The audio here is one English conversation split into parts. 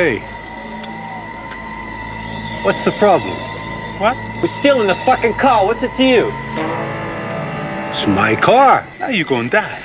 Hey. What's the problem? What? We're stealing the fucking car. What's it to you? It's my car. Now you gonna die.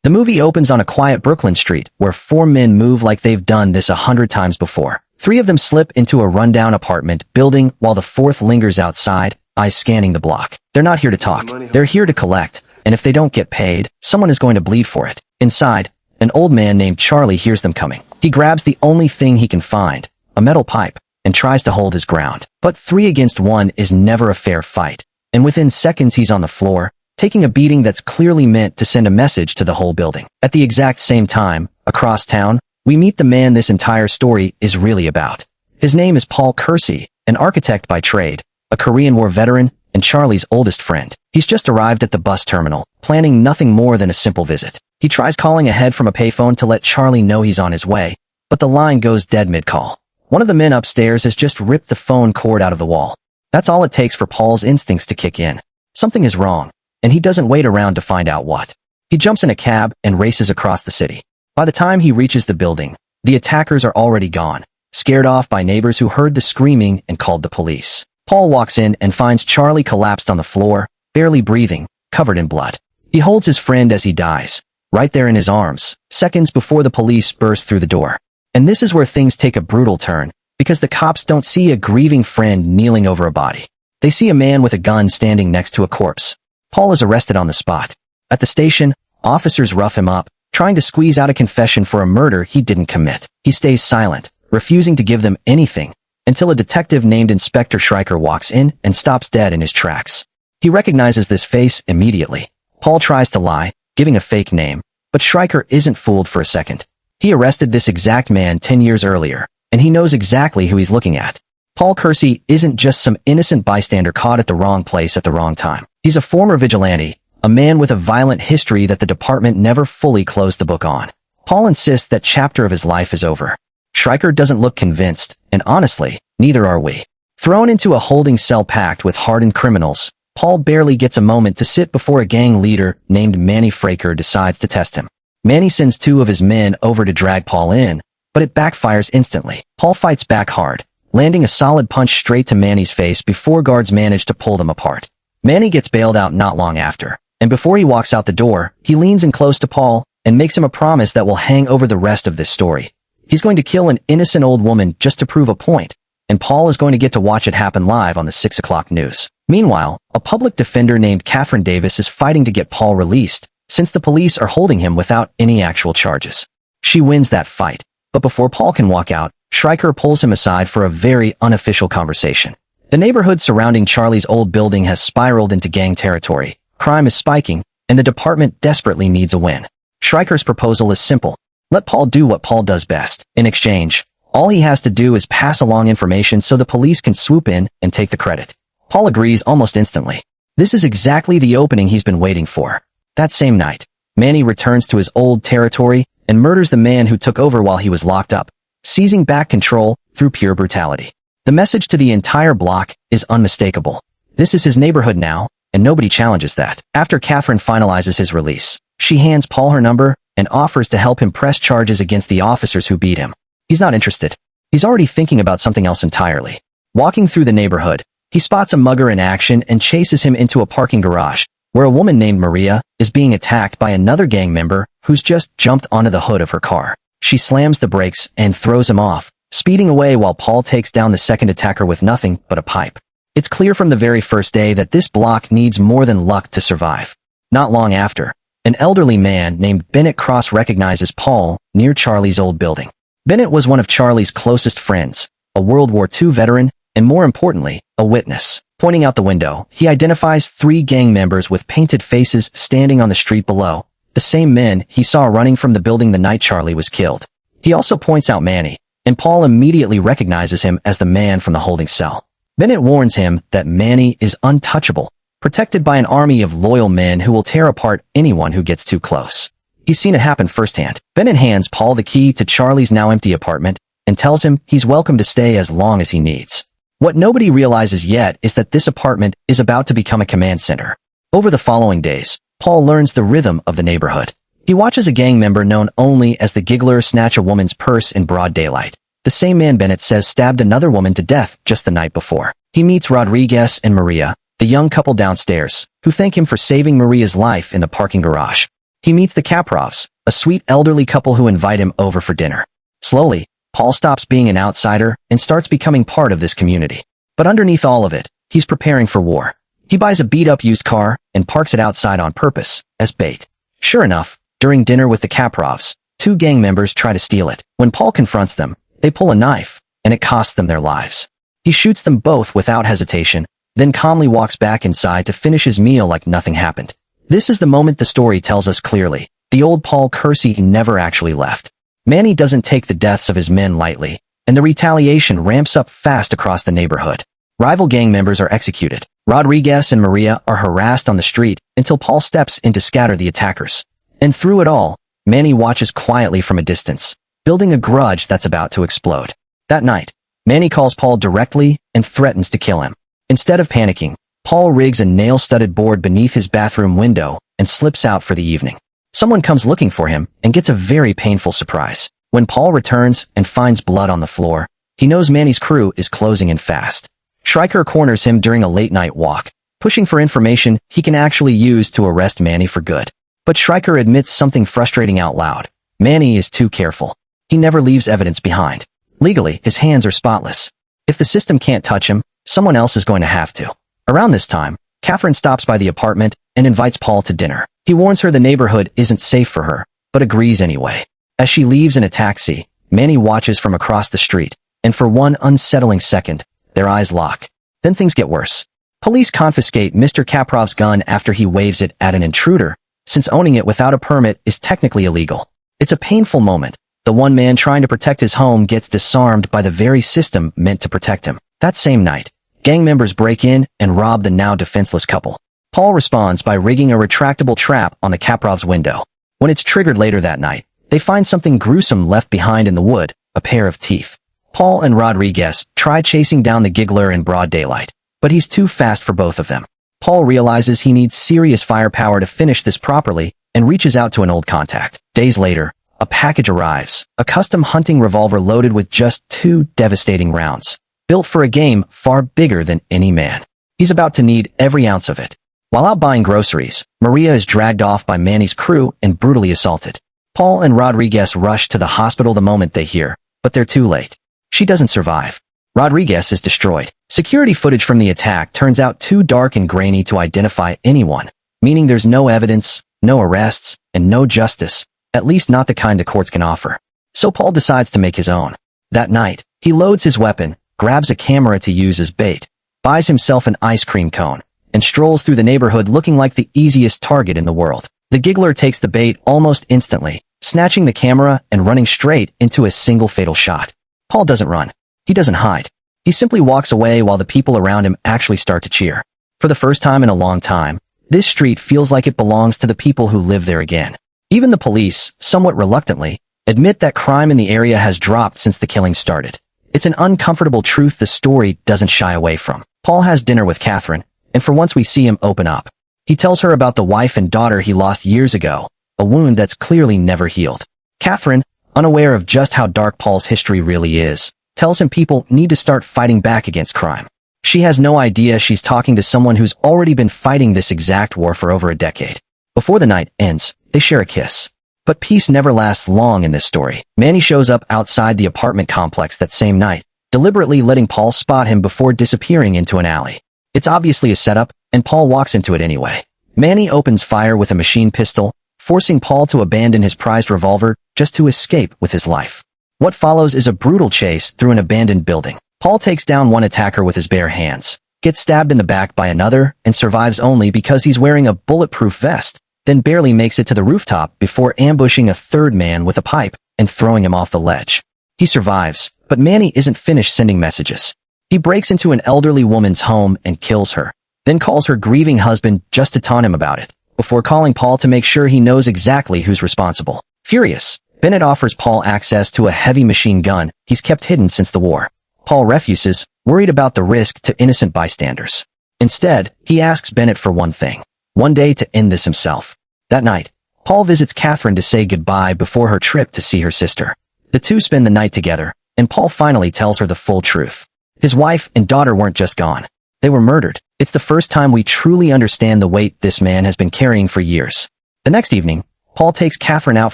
The movie opens on a quiet Brooklyn street where 4 men move like they've done this 100 times before. 3 of them slip into a rundown apartment building while the 4th lingers outside, eyes scanning the block. They're not here to talk. They're here to collect, and if they don't get paid, someone is going to bleed for it. Inside, an old man named Charlie hears them coming. He grabs the only thing he can find, a metal pipe, and tries to hold his ground. But 3 against 1 is never a fair fight, and within seconds he's on the floor, taking a beating that's clearly meant to send a message to the whole building. At the exact same time, across town, we meet the man this entire story is really about. His name is Paul Kersey, an architect by trade, a Korean War veteran, and Charlie's oldest friend. He's just arrived at the bus terminal, planning nothing more than a simple visit. He tries calling ahead from a payphone to let Charlie know he's on his way, but the line goes dead mid-call. One of the men upstairs has just ripped the phone cord out of the wall. That's all it takes for Paul's instincts to kick in. Something is wrong, and he doesn't wait around to find out what. He jumps in a cab and races across the city. By the time he reaches the building, the attackers are already gone, scared off by neighbors who heard the screaming and called the police. Paul walks in and finds Charlie collapsed on the floor, barely breathing, covered in blood. He holds his friend as he dies, right there in his arms, seconds before the police burst through the door. And this is where things take a brutal turn, because the cops don't see a grieving friend kneeling over a body. They see a man with a gun standing next to a corpse. Paul is arrested on the spot. At the station, officers rough him up, trying to squeeze out a confession for a murder he didn't commit. He stays silent, refusing to give them anything, until a detective named Inspector Shriker walks in and stops dead in his tracks. He recognizes this face immediately. Paul tries to lie, giving a fake name, but Shriker isn't fooled for a second. He arrested this exact man 10 years earlier, and he knows exactly who he's looking at. Paul Kersey isn't just some innocent bystander caught at the wrong place at the wrong time. He's a former vigilante, a man with a violent history that the department never fully closed the book on. Paul insists that chapter of his life is over. Shriker doesn't look convinced, and honestly, neither are we. Thrown into a holding cell packed with hardened criminals, Paul barely gets a moment to sit before a gang leader named Manny Fraker decides to test him. Manny sends 2 of his men over to drag Paul in, but it backfires instantly. Paul fights back hard, landing a solid punch straight to Manny's face before guards manage to pull them apart. Manny gets bailed out not long after, and before he walks out the door, he leans in close to Paul and makes him a promise that will hang over the rest of this story. He's going to kill an innocent old woman just to prove a point, and Paul is going to get to watch it happen live on the 6 o'clock news. Meanwhile, a public defender named Kathryn Davis is fighting to get Paul released, since the police are holding him without any actual charges. She wins that fight, but before Paul can walk out, Shriker pulls him aside for a very unofficial conversation. The neighborhood surrounding Charlie's old building has spiraled into gang territory, crime is spiking, and the department desperately needs a win. Shriker's proposal is simple. Let Paul do what Paul does best. In exchange, all he has to do is pass along information so the police can swoop in and take the credit. Paul agrees almost instantly. This is exactly the opening he's been waiting for. That same night, Manny returns to his old territory and murders the man who took over while he was locked up, seizing back control through pure brutality. The message to the entire block is unmistakable. This is his neighborhood now, and nobody challenges that. After Kathryn finalizes his release, she hands Paul her number and offers to help him press charges against the officers who beat him. He's not interested. He's already thinking about something else entirely. Walking through the neighborhood, he spots a mugger in action and chases him into a parking garage, where a woman named Maria is being attacked by another gang member who's just jumped onto the hood of her car. She slams the brakes and throws him off, speeding away while Paul takes down the second attacker with nothing but a pipe. It's clear from the very first day that this block needs more than luck to survive. Not long after, an elderly man named Bennett recognizes Paul near Charlie's old building. Bennett was one of Charlie's closest friends, a World War II veteran, and more importantly, a witness. Pointing out the window, he identifies 3 gang members with painted faces standing on the street below, the same men he saw running from the building the night Charlie was killed. He also points out Manny, and Paul immediately recognizes him as the man from the holding cell. Bennett warns him that Manny is untouchable, protected by an army of loyal men who will tear apart anyone who gets too close. He's seen it happen firsthand. Bennett hands Paul the key to Charlie's now empty apartment and tells him he's welcome to stay as long as he needs. What nobody realizes yet is that this apartment is about to become a command center. Over the following days, Paul learns the rhythm of the neighborhood. He watches a gang member known only as the Giggler snatch a woman's purse in broad daylight. The same man Bennett says stabbed another woman to death just the night before. He meets Rodriguez and Maria, the young couple downstairs, who thank him for saving Maria's life in the parking garage. He meets the Kaprovs, a sweet elderly couple who invite him over for dinner. Slowly, Paul stops being an outsider and starts becoming part of this community. But underneath all of it, he's preparing for war. He buys a beat-up used car and parks it outside on purpose, as bait. Sure enough, during dinner with the Kaprovs, two gang members try to steal it. When Paul confronts them, they pull a knife, and it costs them their lives. He shoots them both without hesitation, then calmly walks back inside to finish his meal like nothing happened. This is the moment the story tells us clearly. The old Paul Kersey never actually left. Manny doesn't take the deaths of his men lightly, and the retaliation ramps up fast across the neighborhood. Rival gang members are executed. Rodriguez and Maria are harassed on the street until Paul steps in to scatter the attackers. And through it all, Manny watches quietly from a distance, building a grudge that's about to explode. That night, Manny calls Paul directly and threatens to kill him. Instead of panicking, Paul rigs a nail-studded board beneath his bathroom window and slips out for the evening. Someone comes looking for him and gets a very painful surprise. When Paul returns and finds blood on the floor, he knows Manny's crew is closing in fast. Shriker corners him during a late-night walk, pushing for information he can actually use to arrest Manny for good. But Shriker admits something frustrating out loud. Manny is too careful. He never leaves evidence behind. Legally, his hands are spotless. If the system can't touch him, someone else is going to have to. Around this time, Kathryn stops by the apartment and invites Paul to dinner. He warns her the neighborhood isn't safe for her, but agrees anyway. As she leaves in a taxi, Manny watches from across the street, and for one unsettling second, their eyes lock. Then things get worse. Police confiscate Mr. Kaprov's gun after he waves it at an intruder, since owning it without a permit is technically illegal. It's a painful moment. The one man trying to protect his home gets disarmed by the very system meant to protect him. That same night, gang members break in and rob the now defenseless couple. Paul responds by rigging a retractable trap on the Kaprov's window. When it's triggered later that night, they find something gruesome left behind in the wood, a pair of teeth. Paul and Rodriguez try chasing down the Giggler in broad daylight, but he's too fast for both of them. Paul realizes he needs serious firepower to finish this properly and reaches out to an old contact. Days later, a package arrives, a custom hunting revolver loaded with just 2 devastating rounds, built for a game far bigger than any man. He's about to need every ounce of it. While out buying groceries, Maria is dragged off by Manny's crew and brutally assaulted. Paul and Rodriguez rush to the hospital the moment they hear, but they're too late. She doesn't survive. Rodriguez is destroyed. Security footage from the attack turns out too dark and grainy to identify anyone, meaning there's no evidence, no arrests, and no justice, at least not the kind the courts can offer. So Paul decides to make his own. That night, he loads his weapon, grabs a camera to use as bait, buys himself an ice cream cone, and strolls through the neighborhood looking like the easiest target in the world. The Giggler takes the bait almost instantly, snatching the camera and running straight into a single fatal shot. Paul doesn't run. He doesn't hide. He simply walks away while the people around him actually start to cheer. For the first time in a long time, this street feels like it belongs to the people who live there again. Even the police, somewhat reluctantly, admit that crime in the area has dropped since the killing started. It's an uncomfortable truth the story doesn't shy away from. Paul has dinner with Kathryn, and for once we see him open up. He tells her about the wife and daughter he lost years ago, a wound that's clearly never healed. Kathryn, unaware of just how dark Paul's history really is, tells him people need to start fighting back against crime. She has no idea she's talking to someone who's already been fighting this exact war for over a decade. Before the night ends, they share a kiss. But peace never lasts long in this story. Manny shows up outside the apartment complex that same night, deliberately letting Paul spot him before disappearing into an alley. It's obviously a setup, and Paul walks into it anyway. Manny opens fire with a machine pistol, forcing Paul to abandon his prized revolver just to escape with his life. What follows is a brutal chase through an abandoned building. Paul takes down one attacker with his bare hands, gets stabbed in the back by another, and survives only because he's wearing a bulletproof vest, then barely makes it to the rooftop before ambushing a third man with a pipe and throwing him off the ledge. He survives, but Manny isn't finished sending messages. He breaks into an elderly woman's home and kills her, then calls her grieving husband just to taunt him about it, before calling Paul to make sure he knows exactly who's responsible. Furious, Bennett offers Paul access to a heavy machine gun he's kept hidden since the war. Paul refuses, worried about the risk to innocent bystanders. Instead, he asks Bennett for one thing. One day to end this himself. That night, Paul visits Kathryn to say goodbye before her trip to see her sister. The two spend the night together, and Paul finally tells her the full truth. His wife and daughter weren't just gone. They were murdered. It's the first time we truly understand the weight this man has been carrying for years. The next evening, Paul takes Kathryn out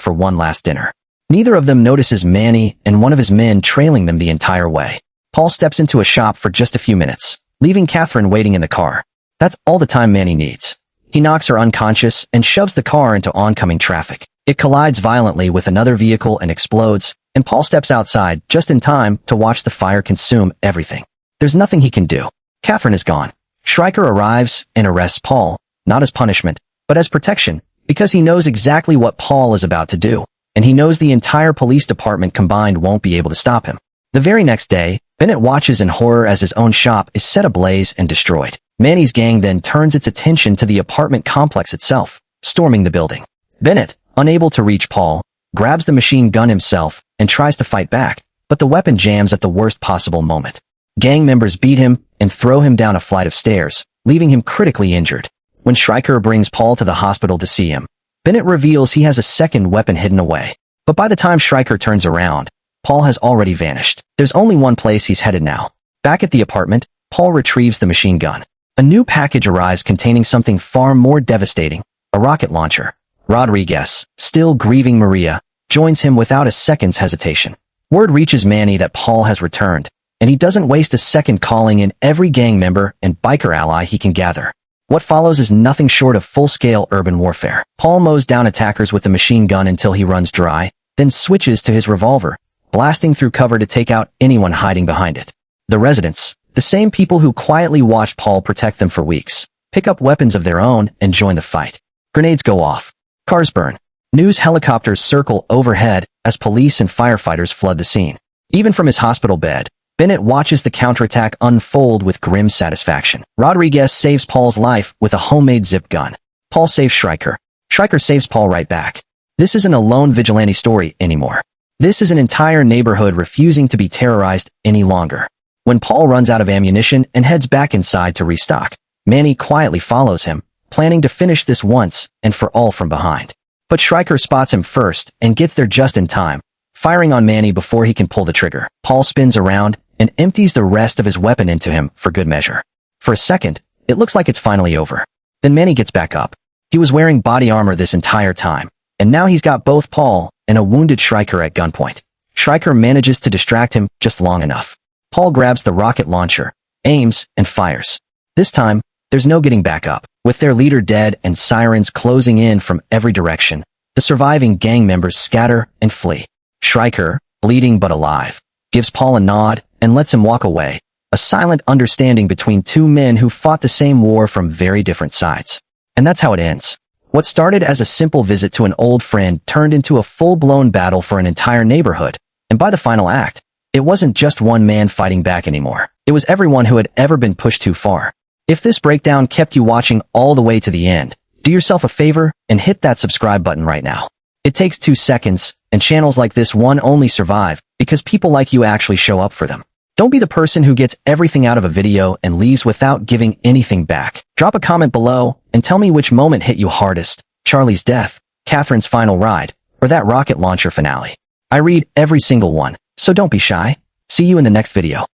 for one last dinner. Neither of them notices Manny and one of his men trailing them the entire way. Paul steps into a shop for just a few minutes, leaving Kathryn waiting in the car. That's all the time Manny needs. He knocks her unconscious and shoves the car into oncoming traffic. It collides violently with another vehicle and explodes, and Paul steps outside just in time to watch the fire consume everything. There's nothing he can do. Kathryn is gone. Shriker arrives and arrests Paul, not as punishment, but as protection, because he knows exactly what Paul is about to do, and he knows the entire police department combined won't be able to stop him. The very next day, Bennett watches in horror as his own shop is set ablaze and destroyed. Manny's gang then turns its attention to the apartment complex itself, storming the building. Bennett, unable to reach Paul, grabs the machine gun himself and tries to fight back, but the weapon jams at the worst possible moment. Gang members beat him and throw him down a flight of stairs, leaving him critically injured. When Shriker brings Paul to the hospital to see him, Bennett reveals he has a second weapon hidden away. But by the time Shriker turns around, Paul has already vanished. There's only one place he's headed now. Back at the apartment, Paul retrieves the machine gun. A new package arrives containing something far more devastating, a rocket launcher. Rodriguez, still grieving Maria, joins him without a second's hesitation. Word reaches Manny that Paul has returned, and he doesn't waste a second calling in every gang member and biker ally he can gather. What follows is nothing short of full-scale urban warfare. Paul mows down attackers with the machine gun until he runs dry, then switches to his revolver, blasting through cover to take out anyone hiding behind it. The residents, the same people who quietly watched Paul protect them for weeks, pick up weapons of their own and join the fight. Grenades go off. Cars burn. News helicopters circle overhead as police and firefighters flood the scene. Even from his hospital bed, Bennett watches the counterattack unfold with grim satisfaction. Rodriguez saves Paul's life with a homemade zip gun. Paul saves Shriker. Shriker saves Paul right back. This isn't a lone vigilante story anymore. This is an entire neighborhood refusing to be terrorized any longer. When Paul runs out of ammunition and heads back inside to restock, Manny quietly follows him, planning to finish this once and for all from behind. But Shriker spots him first and gets there just in time, firing on Manny before he can pull the trigger. Paul spins around and empties the rest of his weapon into him for good measure. For a second, it looks like it's finally over. Then Manny gets back up. He was wearing body armor this entire time, and now he's got both Paul and a wounded Shriker at gunpoint. Shriker manages to distract him just long enough. Paul grabs the rocket launcher, aims, and fires. This time, there's no getting back up. With their leader dead and sirens closing in from every direction, the surviving gang members scatter and flee. Shriker, bleeding but alive, gives Paul a nod and lets him walk away, a silent understanding between two men who fought the same war from very different sides. And that's how it ends. What started as a simple visit to an old friend turned into a full-blown battle for an entire neighborhood, and by the final act, it wasn't just one man fighting back anymore. It was everyone who had ever been pushed too far. If this breakdown kept you watching all the way to the end, do yourself a favor and hit that subscribe button right now. It takes 2 seconds, and channels like this one only survive because people like you actually show up for them. Don't be the person who gets everything out of a video and leaves without giving anything back. Drop a comment below and tell me which moment hit you hardest: Charlie's death, Kathryn's final ride, or that rocket launcher finale. I read every single one, so don't be shy. See you in the next video.